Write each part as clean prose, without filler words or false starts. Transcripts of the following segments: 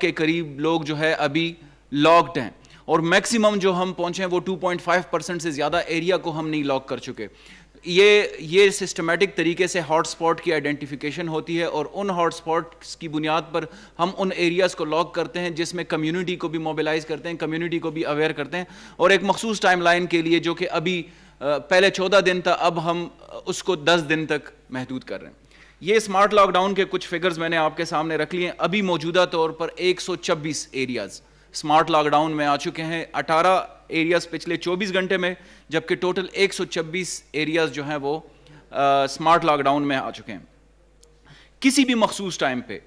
کے قریب لوگ جو ہے ابھی لاکڈ ہیں، اور میکسیمم جو ہم پہنچے ہیں وہ 2.5% سے زیادہ ایریا کو ہم نہیں لاک کر چکے. یہ سسٹمیٹک طریقے سے ہاٹ سپاٹ کی آئیڈینٹیفیکیشن ہوتی ہے، اور ان ہاٹ سپاٹس کی بنیاد پر ہم ان ایریاز کو لاک کرتے ہیں جس میں کمیونٹی کو بھی موبیلائز کرتے ہیں، کمیونٹی کو بھی اویئر کرتے ہیں، اور ایک مخصوص ٹائم لائن کے لیے جو کہ ابھی پہلے 14 دن تھا، اب ہم اس کو 10 دن تک محدود کر رہے ہیں. یہ اسمارٹ لاک ڈاؤن کے کچھ فگرز میں نے آپ کے سامنے رکھ لیے ہیں. ابھی موجودہ طور پر 126 ایریاز اسمارٹ لاک ڈاؤن میں آ چکے ہیں، 18 ایریاز پچھلے 24 گھنٹے میں، جبکہ ٹوٹل 126 ایریاز جو ہیں وہ اسمارٹ لاک ڈاؤن میں آ چکے ہیں. کسی بھی مخصوص ٹائم پہ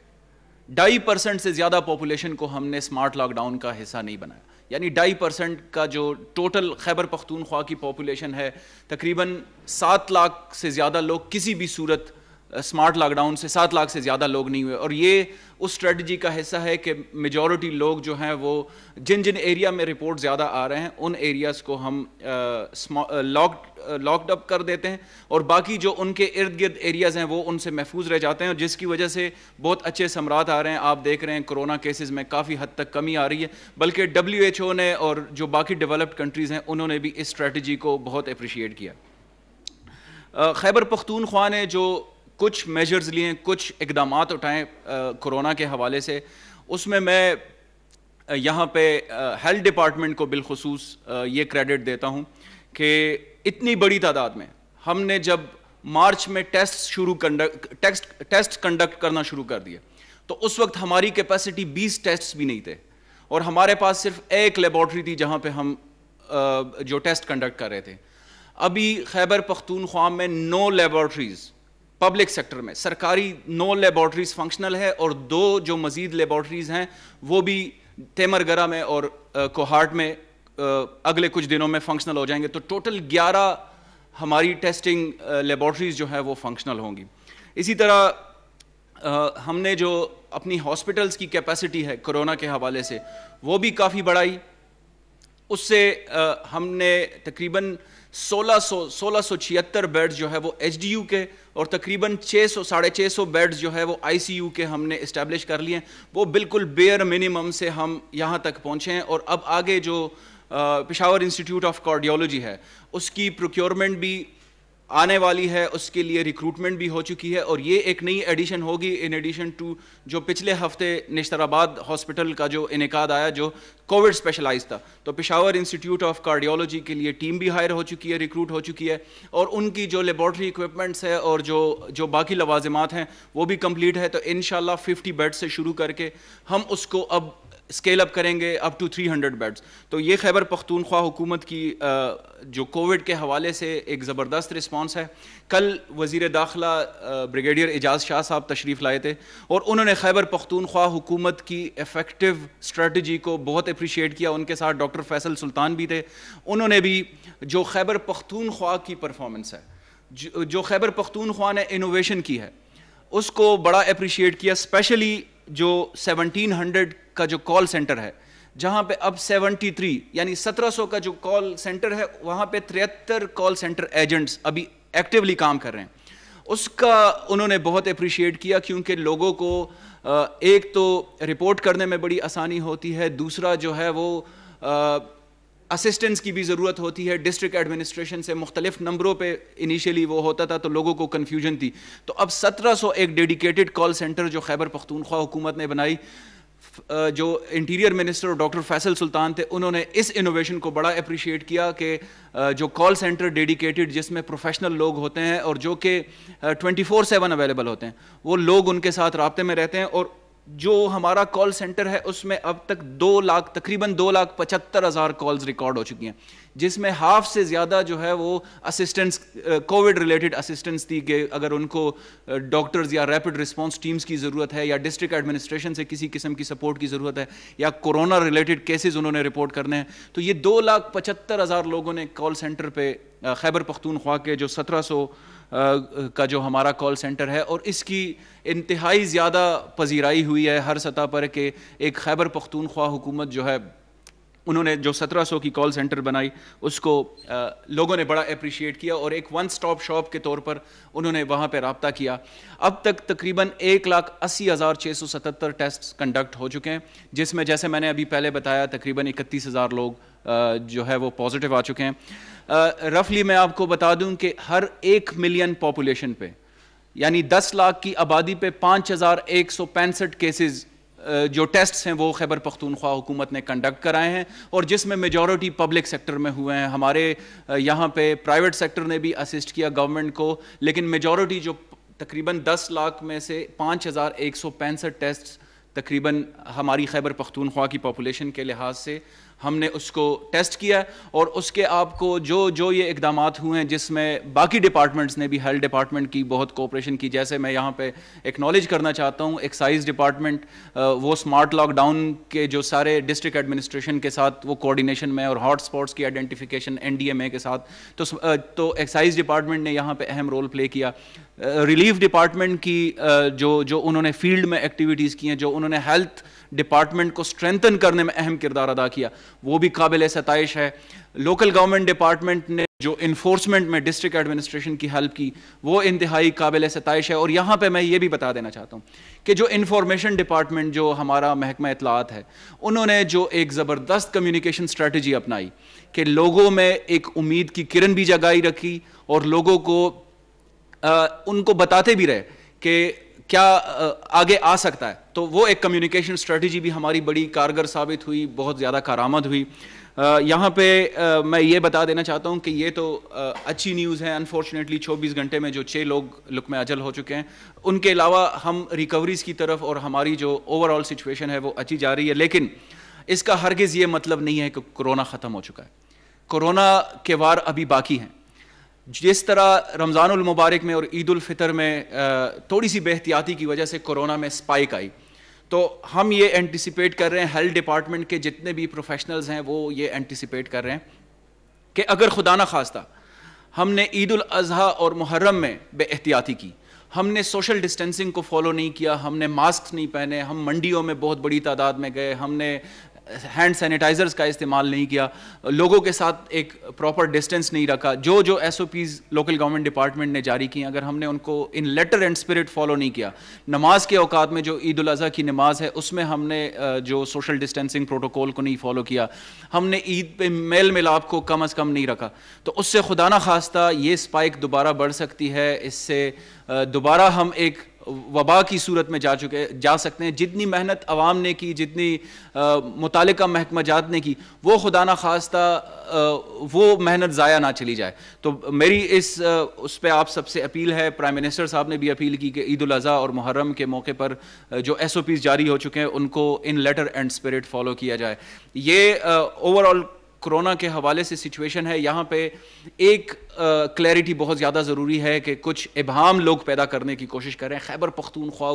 2.5% سے زیادہ پاپولیشن کو ہم نے اسمارٹ لاک ڈاؤن کا حصہ نہیں بنایا. یعنی 2.5% کا جو ٹوٹل خیبر پختونخوا کی پاپولیشن ہے، تقریباً 7 لاکھ سے زیادہ لوگ کسی بھی صورت اسمارٹ لاک ڈاؤن سے 7 لاکھ سے زیادہ لوگ نہیں ہوئے. اور یہ اس اسٹریٹجی کا حصہ ہے کہ میجورٹی لوگ جو ہیں وہ جن ایریا میں رپورٹ زیادہ آ رہے ہیں ان ایریاز کو ہم لاکڈ اپ کر دیتے ہیں، اور باقی جو ان کے ارد گرد ایریاز ہیں وہ ان سے محفوظ رہ جاتے ہیں، اور جس کی وجہ سے بہت اچھے ثمرات آ رہے ہیں. آپ دیکھ رہے ہیں کرونا کیسز میں کافی حد تک کمی آ رہی ہے، بلکہ WHO نے اور جو باقی ڈیولپڈ کنٹریز ہیں انہوں نے بھی اس اسٹریٹجی کو بہت اپریشیٹ کیا. خیبر پختونخوا نے جو کچھ میجرز لیے، کچھ اقدامات اٹھائیں کرونا کے حوالے سے، اس میں یہاں پہ ہیلتھ ڈپارٹمنٹ کو بالخصوص یہ کریڈٹ دیتا ہوں کہ اتنی بڑی تعداد میں ہم نے جب مارچ میں ٹیسٹ کنڈکٹ کرنا شروع کر دیا تو اس وقت ہماری کیپیسٹی 20 ٹیسٹس بھی نہیں تھے، اور ہمارے پاس صرف ایک لیبارٹری تھی جہاں پہ ہم جو ٹیسٹ کنڈکٹ کر رہے تھے. ابھی خیبر پختونخوا میں 9 لیبارٹریز پبلک سیکٹر میں سرکاری 9 لیبارٹریز فنکشنل ہے، اور 2 جو مزید لیبارٹریز ہیں وہ بھی تیمرگرہ میں اور کوہاٹ میں اگلے کچھ دنوں میں فنکشنل ہو جائیں گے. تو ٹوٹل 11 ہماری ٹیسٹنگ لیبارٹریز جو ہے وہ فنکشنل ہوں گی. اسی طرح ہم نے جو اپنی ہاسپٹلز کی کیپیسٹی ہے کرونا کے حوالے سے وہ بھی کافی بڑھائی. اس سے ہم نے تقریباً 1676 بیڈز جو ہے وہ HDU کے، اور تقریباً 600-650 بیڈز جو ہے وہ ICU کے ہم نے اسٹیبلش کر لیے ہیں. وہ بالکل بیئر منیمم سے ہم یہاں تک پہنچے ہیں، اور اب آگے جو پشاور انسٹیٹیوٹ آف کارڈیولوجی ہے اس کی پروکیورمنٹ بھی آنے والی ہے، اس کے لیے ریکروٹمنٹ بھی ہو چکی ہے، اور یہ ایک نئی ایڈیشن ہوگی ان ایڈیشن ٹو جو پچھلے ہفتے نشتر آباد ہاسپٹل کا جو انعقاد آیا جو کووڈ اسپیشلائز تھا. تو پشاور انسٹیٹیوٹ آف کارڈیولوجی کے لیے ٹیم بھی ہائر ہو چکی ہے، ریکروٹ ہو چکی ہے، اور ان کی جو لیبارٹری اکوپمنٹس ہے اور جو باقی لوازمات ہیں وہ بھی کمپلیٹ ہے. تو انشاءاللہ 50 بیڈ سے شروع کر کے ہم اس کو اب اسکیل اپ کریں گے اپ ٹو 300 بیڈز. تو یہ خیبر پختونخوا حکومت کی جو کووڈ کے حوالے سے ایک زبردست رسپانس ہے. کل وزیر داخلہ بریگیڈیئر اعجاز شاہ صاحب تشریف لائے تھے، اور انہوں نے خیبر پختونخوا حکومت کی ایفیکٹو اسٹریٹجی کو بہت اپریشیٹ کیا. ان کے ساتھ ڈاکٹر فیصل سلطان بھی تھے. انہوں نے بھی جو خیبر پختونخوا کی پرفارمنس ہے، جو خیبر پختونخوا نے انوویشن کی ہے، اس کو بڑا اپریشیٹ کیا. اسپیشلی جو 1700 کا جو کال سینٹر ہے، جہاں پہ اب 73 یعنی 1700 کا جو کال سینٹر ہے وہاں پہ 73 کال سینٹر ایجنٹس ابھی ایکٹیولی کام کر رہے ہیں. اس کا انہوں نے بہت اپریشیٹ کیا، کیونکہ لوگوں کو ایک تو رپورٹ کرنے میں بڑی آسانی ہوتی ہے، دوسرا جو ہے وہ اسسٹنس کی بھی ضرورت ہوتی ہے. ڈسٹرکٹ ایڈمنسٹریشن سے مختلف نمبروں پہ انیشیلی وہ ہوتا تھا تو لوگوں کو کنفیوژن تھی. تو اب 1700 ایک ڈیڈیکیٹڈ کال سینٹر جو خیبر پختونخوا حکومت نے بنائی، جو انٹیریئر منسٹر ڈاکٹر فیصل سلطان تھے انہوں نے اس انوویشن کو بڑا اپریشیٹ کیا کہ جو کال سینٹر ڈیڈیکیٹڈ جس میں پروفیشنل لوگ ہوتے ہیں اور جو کہ 24/7 اویلیبل ہوتے ہیں، وہ لوگ ان کے ساتھ رابطے میں رہتے ہیں. اور جو ہمارا کال سینٹر ہے اس میں اب تک تقریباً 2,75,000 کالز ریکارڈ ہو چکی ہیں، جس میں ہاف سے زیادہ جو ہے وہ اسسٹنس کووڈ ریلیٹڈ اسسٹنس تھی کہ اگر ان کو ڈاکٹرز یا ریپڈ رسپانس ٹیمز کی ضرورت ہے یا ڈسٹرکٹ ایڈمنسٹریشن سے کسی قسم کی سپورٹ کی ضرورت ہے یا کورونا ریلیٹڈ کیسز انہوں نے رپورٹ کرنے ہیں. تو یہ 2,75,000 لوگوں نے کال سینٹر پہ خیبر پختونخوا کے جو 1700 کا جو ہمارا کال سینٹر ہے، اور اس کی انتہائی زیادہ پذیرائی ہوئی ہے ہر سطح پر کہ ایک خیبر پختونخوا حکومت جو ہے انہوں نے جو 1700 کی کال سینٹر بنائی اس کو لوگوں نے بڑا اپریشیٹ کیا اور ایک ون سٹاپ شاپ کے طور پر انہوں نے وہاں پہ رابطہ کیا. اب تک تقریباً 1,80,677 ٹیسٹ کنڈکٹ ہو چکے ہیں, جس میں جیسے میں نے ابھی پہلے بتایا تقریباً 31,000 لوگ جو ہے وہ پازیٹیو آ چکے ہیں. رفلی میں آپ کو بتا دوں کہ ہر 1 ملین پاپولیشن پہ یعنی 10 لاکھ کی آبادی پہ 5,165 کیسز جو ٹیسٹس ہیں وہ خیبر پختونخوا حکومت نے کنڈکٹ کرائے ہیں, اور جس میں میجورٹی پبلک سیکٹر میں ہوئے ہیں. ہمارے یہاں پہ پرائیویٹ سیکٹر نے بھی اسسٹ کیا گورنمنٹ کو, لیکن میجورٹی جو تقریباً 10 لاکھ میں سے 5,165 ٹیسٹس تقریباً ہماری خیبر پختونخوا کی پاپولیشن کے لحاظ سے ہم نے اس کو ٹیسٹ کیا, اور اس کے آپ کو جو یہ اقدامات ہوئے ہیں جس میں باقی ڈپارٹمنٹس نے بھی, ہیلتھ ڈپارٹمنٹ کی بہت کوپریشن کی. جیسے میں یہاں پہ ایکنالج کرنا چاہتا ہوں ایکسائز ڈپارٹمنٹ, وہ اسمارٹ لاک ڈاؤن کے جو سارے ڈسٹرکٹ ایڈمنسٹریشن کے ساتھ وہ کوآرڈینیشن میں, اور ہاٹ اسپاٹس کی آئیڈینٹیفیکیشن NDMA کے ساتھ, تو ایکسائز ڈپارٹمنٹ نے یہاں پہ اہم رول پلے کیا. ریلیف ڈپارٹمنٹ کی جو انہوں نے فیلڈ میں ایکٹیویٹیز کی ہیں, جو انہوں نے ہیلتھ ڈپارٹمنٹ کو اسٹرینتھن کرنے میں اہم کردار ادا کیا, وہ بھی قابل ستائش ہے. لوکل گورنمنٹ ڈپارٹمنٹ نے جو انفورسمنٹ میں ڈسٹرکٹ ایڈمنسٹریشن کی ہیلپ کی وہ انتہائی قابل ستائش ہے. اور یہاں پہ میں یہ بھی بتا دینا چاہتا ہوں کہ جو انفارمیشن ڈپارٹمنٹ جو ہمارا محکمہ اطلاعات ہے, انہوں نے جو ایک زبردست کمیونیکیشن اسٹریٹجی اپنائی کہ لوگوں میں ایک امید کی کرن بھی جگائی رکھی, اور لوگوں کو ان کو بتاتے بھی رہے کہ کیا آگے آ سکتا ہے. تو وہ ایک کمیونیکیشن اسٹریٹجی بھی ہماری بڑی کارگر ثابت ہوئی, بہت زیادہ کارآمد ہوئی. یہاں پہ میں یہ بتا دینا چاہتا ہوں کہ یہ تو اچھی نیوز ہے. انفارچونیٹلی 24 گھنٹے میں جو 6 لوگ لقمہ اجل ہو چکے ہیں, ان کے علاوہ ہم ریکوریز کی طرف اور ہماری جو اوور آل سچویشن ہے وہ اچھی جا رہی ہے. لیکن اس کا ہرگز یہ مطلب نہیں ہے کہ کرونا ختم ہو چکا ہے. کرونا کے وار ابھی باقی ہیں. جس طرح رمضان المبارک میں اور عید الفطر میں تھوڑی سی بے احتیاطی کی وجہ سے کرونا میں اسپائک آئی, تو ہم یہ اینٹیسپیٹ کر رہے ہیں, ہیلتھ ڈپارٹمنٹ کے جتنے بھی پروفیشنلز ہیں وہ یہ اینٹیسپیٹ کر رہے ہیں کہ اگر خدا نہ خواستہ ہم نے عید الاضحیٰ اور محرم میں بے احتیاطی کی, ہم نے سوشل ڈسٹینسنگ کو فالو نہیں کیا, ہم نے ماسک نہیں پہنے, ہم منڈیوں میں بہت بڑی تعداد میں گئے, ہم نے ہینڈ سینیٹائزرز کا استعمال نہیں کیا, لوگوں کے ساتھ ایک پراپر ڈسٹینس نہیں رکھا, جو SOPs لوکل گورنمنٹ ڈپارٹمنٹ نے جاری کی ہیں, اگر ہم نے ان کو ان لیٹر اینڈ اسپرٹ فالو نہیں کیا, نماز کے اوقات میں جو عید الاضحیٰ کی نماز ہے اس میں ہم نے جو سوشل ڈسٹینسنگ پروٹوکول کو نہیں فالو کیا, ہم نے عید پہ میل ملاپ کو کم از کم نہیں رکھا, تو اس سے خدا نہ خواستہ یہ اسپائک دوبارہ بڑھ سکتی ہے. اس سے دوبارہ ہم ایک وبا کی صورت میں جا سکتے ہیں. جتنی محنت عوام نے کی, جتنی متعلقہ محکمہ جات نے کی, وہ خدا نہ خواستہ وہ محنت ضائع نہ چلی جائے. تو میری اس پہ آپ سب سے اپیل ہے, پرائم منسٹر صاحب نے بھی اپیل کی کہ عید الاضحیٰ اور محرم کے موقع پر جو SOPs جاری ہو چکے ہیں ان کو ان لیٹر اینڈ اسپرٹ فالو کیا جائے. یہ اوور آل کرونا کے حوالے سے سچویشن ہے. یہاں پہ ایک کلیئرٹی بہت زیادہ ضروری ہے کہ کچھ ابہام لوگ پیدا کرنے کی کوشش کر رہے ہیں. خیبر پختونخوا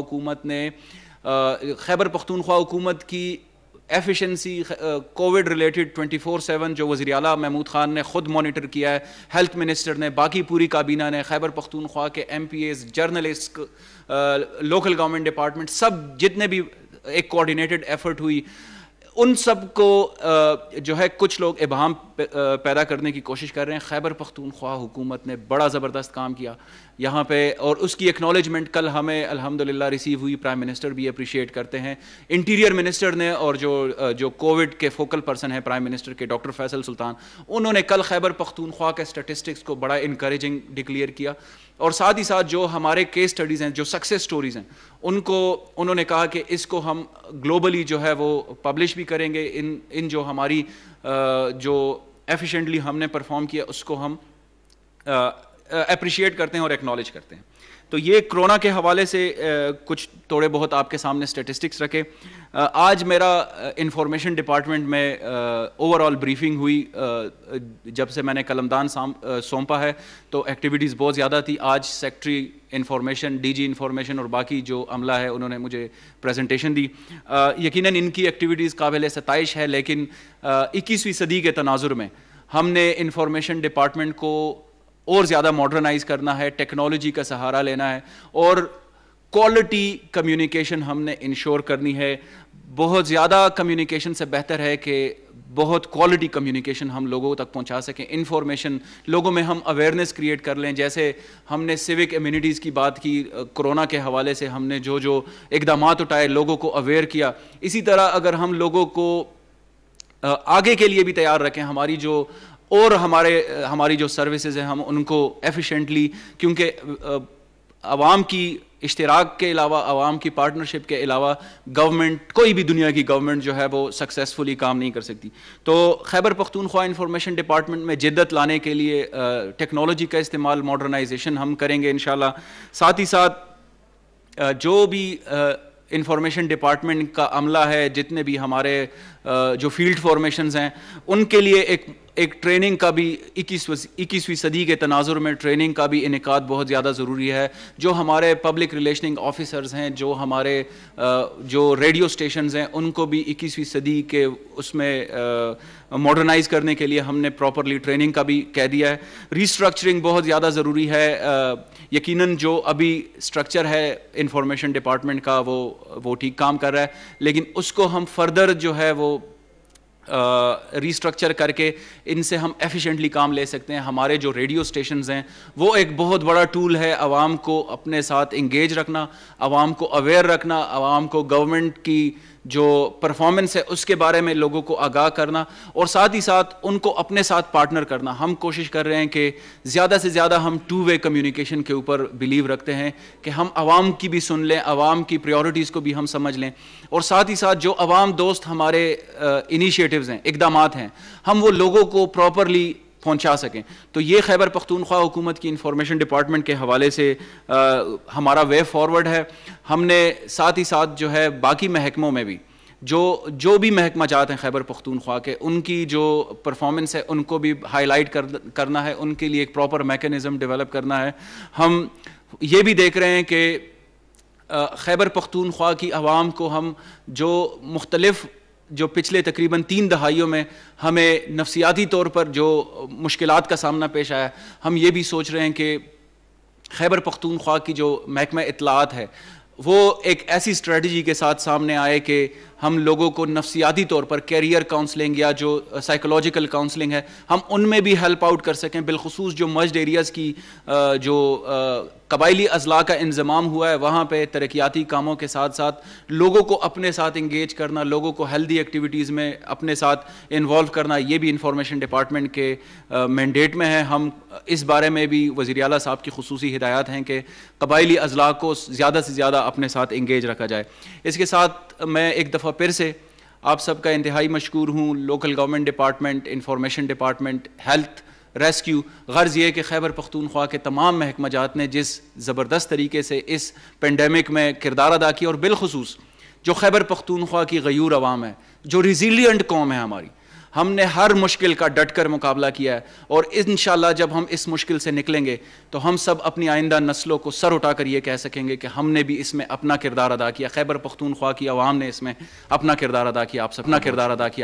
حکومت کی ایفیشنسی کووڈ ریلیٹڈ 24/7 جو وزیر اعلیٰ محمود خان نے خود مانیٹر کیا ہے, ہیلتھ منسٹر نے, باقی پوری کابینہ نے, خیبر پختونخوا کے MPAs, journalist, local government department, سب جتنے بھی ایک کوآرڈینیٹڈ ایفرٹ ہوئی, ان سب کو جو ہے کچھ لوگ ابہام پیدا کرنے کی کوشش کر رہے ہیں. خیبر پختونخوا حکومت نے بڑا زبردست کام کیا یہاں پہ, اور اس کی ایکنالجمنٹ کل ہمیں الحمدللہ ریسیو ہوئی. پرائم منسٹر بھی اپریشیٹ کرتے ہیں, انٹیریئر منسٹر نے, اور جو کووڈ کے فوکل پرسن ہیں پرائم منسٹر کے ڈاکٹر فیصل سلطان, انہوں نے کل خیبر پختونخوا کے اسٹیٹسٹکس کو بڑا انکریجنگ ڈکلیئر کیا. اور ساتھ ہی ساتھ جو ہمارے کیس سٹڈیز ہیں, جو سکسیس سٹوریز ہیں, ان کو انہوں نے کہا کہ اس کو ہم گلوبلی جو ہے وہ پبلش بھی کریں گے. ان جو ہماری جو ایفیشینٹلی ہم نے پرفارم کیا اس کو ہم اپریشیٹ کرتے ہیں اور ایکنالج کرتے ہیں. تو یہ کرونا کے حوالے سے کچھ تھوڑے بہت آپ کے سامنے اسٹیٹسٹکس رکھے. آج میرا انفارمیشن ڈپارٹمنٹ میں اوور آل بریفنگ ہوئی. جب سے میں نے قلمدان سونپا ہے تو ایکٹیویٹیز بہت زیادہ تھی. آج سیکٹری انفارمیشن, DG انفارمیشن اور باقی جو عملہ ہے انہوں نے مجھے پریزنٹیشن دی. یقیناً ان کی ایکٹیویٹیز قابل ستائش ہے, لیکن 21ویں صدی کے تناظر میں ہم نے انفارمیشن ڈپارٹمنٹ کو اور زیادہ ماڈرنائز کرنا ہے, ٹیکنالوجی کا سہارا لینا ہے, اور کوالٹی کمیونیکیشن ہم نے انشور کرنی ہے. بہت زیادہ کمیونیکیشن سے بہتر ہے کہ بہت کوالٹی کمیونیکیشن ہم لوگوں تک پہنچا سکیں, انفارمیشن لوگوں میں ہم اویئرنیس کریٹ کر لیں. جیسے ہم نے سیوک امیونٹیز کی بات کی, کرونا کے حوالے سے ہم نے جو اقدامات اٹھائے لوگوں کو اویئر کیا, اسی طرح اگر ہم لوگوں کو آگے کے لیے بھی تیار رکھیں, ہماری جو سروسز ہیں ہم ان کو ایفیشینٹلی, کیونکہ عوام کی اشتراک کے علاوہ, عوام کی پارٹنرشپ کے علاوہ گورنمنٹ, کوئی بھی دنیا کی گورنمنٹ جو ہے وہ سکسیزفلی کام نہیں کر سکتی. تو خیبر پختونخوا انفارمیشن ڈپارٹمنٹ میں جدت لانے کے لیے ٹیکنالوجی کا استعمال, ماڈرنائزیشن ہم کریں گے انشاءاللہ. ساتھ ہی ساتھ جو بھی انفارمیشن ڈپارٹمنٹ کا عملہ ہے, جتنے بھی ہمارے جو فیلڈ فارمیشنز ہیں, ان کے لیے ایک ٹریننگ کا بھی 21ویں صدی کے تناظر میں ٹریننگ کا بھی انعقاد بہت زیادہ ضروری ہے. جو ہمارے پبلک ریلیشننگ آفیسرز ہیں, جو ہمارے جو ریڈیو سٹیشنز ہیں, ان کو بھی 21ویں صدی کے اس میں ماڈرنائز کرنے کے لیے ہم نے پراپرلی ٹریننگ کا بھی کہہ دیا ہے. ریسٹرکچرنگ بہت زیادہ ضروری ہے. یقیناً جو ابھی اسٹرکچر ہے انفارمیشن ڈپارٹمنٹ کا وہ ٹھیک کام کر رہا ہے, لیکن اس کو ہم فردر جو ہے وہ ریسٹرکچر کر کے ان سے ہم ایفیشینٹلی کام لے سکتے ہیں. ہمارے جو ریڈیو سٹیشنز ہیں وہ ایک بہت بڑا ٹول ہے عوام کو اپنے ساتھ انگیج رکھنا, عوام کو اویئر رکھنا, عوام کو گورنمنٹ کی جو پرفارمنس ہے اس کے بارے میں لوگوں کو آگاہ کرنا, اور ساتھ ہی ساتھ ان کو اپنے ساتھ پارٹنر کرنا. ہم کوشش کر رہے ہیں کہ زیادہ سے زیادہ ہم 2 وے کمیونیکیشن کے اوپر بلیو رکھتے ہیں کہ ہم عوام کی بھی سن لیں, عوام کی پریورٹیز کو بھی ہم سمجھ لیں, اور ساتھ ہی ساتھ جو عوام دوست ہمارے انیشیٹوز ہیں, اقدامات ہیں, ہم وہ لوگوں کو پراپرلی پہنچا سکیں. تو یہ خیبر پختونخوا حکومت کی انفارمیشن ڈپارٹمنٹ کے حوالے سے ہمارا وے فارورڈ ہے. ہم نے ساتھ ہی ساتھ جو ہے باقی محکموں میں بھی جو بھی محکمہ جات ہیں خیبر پختونخوا کے, ان کی جو پرفارمنس ہے ان کو بھی ہائی لائٹ کرنا ہے, ان کے لیے ایک پراپر میکینزم ڈیولپ کرنا ہے. ہم یہ بھی دیکھ رہے ہیں کہ خیبر پختونخوا کی عوام کو ہم جو پچھلے تقریباً 3 دہائیوں میں ہمیں نفسیاتی طور پر جو مشکلات کا سامنا پیش آیا, ہم یہ بھی سوچ رہے ہیں کہ خیبر پختونخوا کی جو محکمہ اطلاعات ہے وہ ایک ایسی اسٹریٹجی کے ساتھ سامنے آئے کہ ہم لوگوں کو نفسیاتی طور پر کیریئر کاؤنسلنگ یا جو سائیکولوجیکل کاؤنسلنگ ہے ہم ان میں بھی ہیلپ آؤٹ کر سکیں. بالخصوص جو مرجڈ ایریاز کی جو قبائلی اضلاع کا انضمام ہوا ہے, وہاں پہ ترقیاتی کاموں کے ساتھ ساتھ لوگوں کو اپنے ساتھ انگیج کرنا, لوگوں کو ہیلدی ایکٹیویٹیز میں اپنے ساتھ انوالو کرنا, یہ بھی انفارمیشن ڈپارٹمنٹ کے مینڈیٹ میں ہے. ہم اس بارے میں بھی وزیر اعلیٰ صاحب کی خصوصی ہدایات ہیں کہ قبائلی اضلاع کو زیادہ سے زیادہ اپنے ساتھ انگیج رکھا جائے. اس کے ساتھ میں ایک دفعہ پھر سے آپ سب کا انتہائی مشکور ہوں. Local government department, information department, health, rescue, غرض یہ کہ خیبر پختونخوا کے تمام محکمہ جات نے جس زبردست طریقے سے اس پینڈیمک میں کردار ادا کیا, اور بالخصوص جو خیبر پختونخوا کی غیور عوام ہے, جو ریزیلینٹ قوم ہے ہماری, ہم نے ہر مشکل کا ڈٹ کر مقابلہ کیا ہے. اور انشاءاللہ جب ہم اس مشکل سے نکلیں گے تو ہم سب اپنی آئندہ نسلوں کو سر اٹھا کر یہ کہہ سکیں گے کہ ہم نے بھی اس میں اپنا کردار ادا کیا, خیبر پختونخوا کی عوام نے اس میں اپنا کردار ادا کیا, آپ سب اپنا کردار ادا کیا.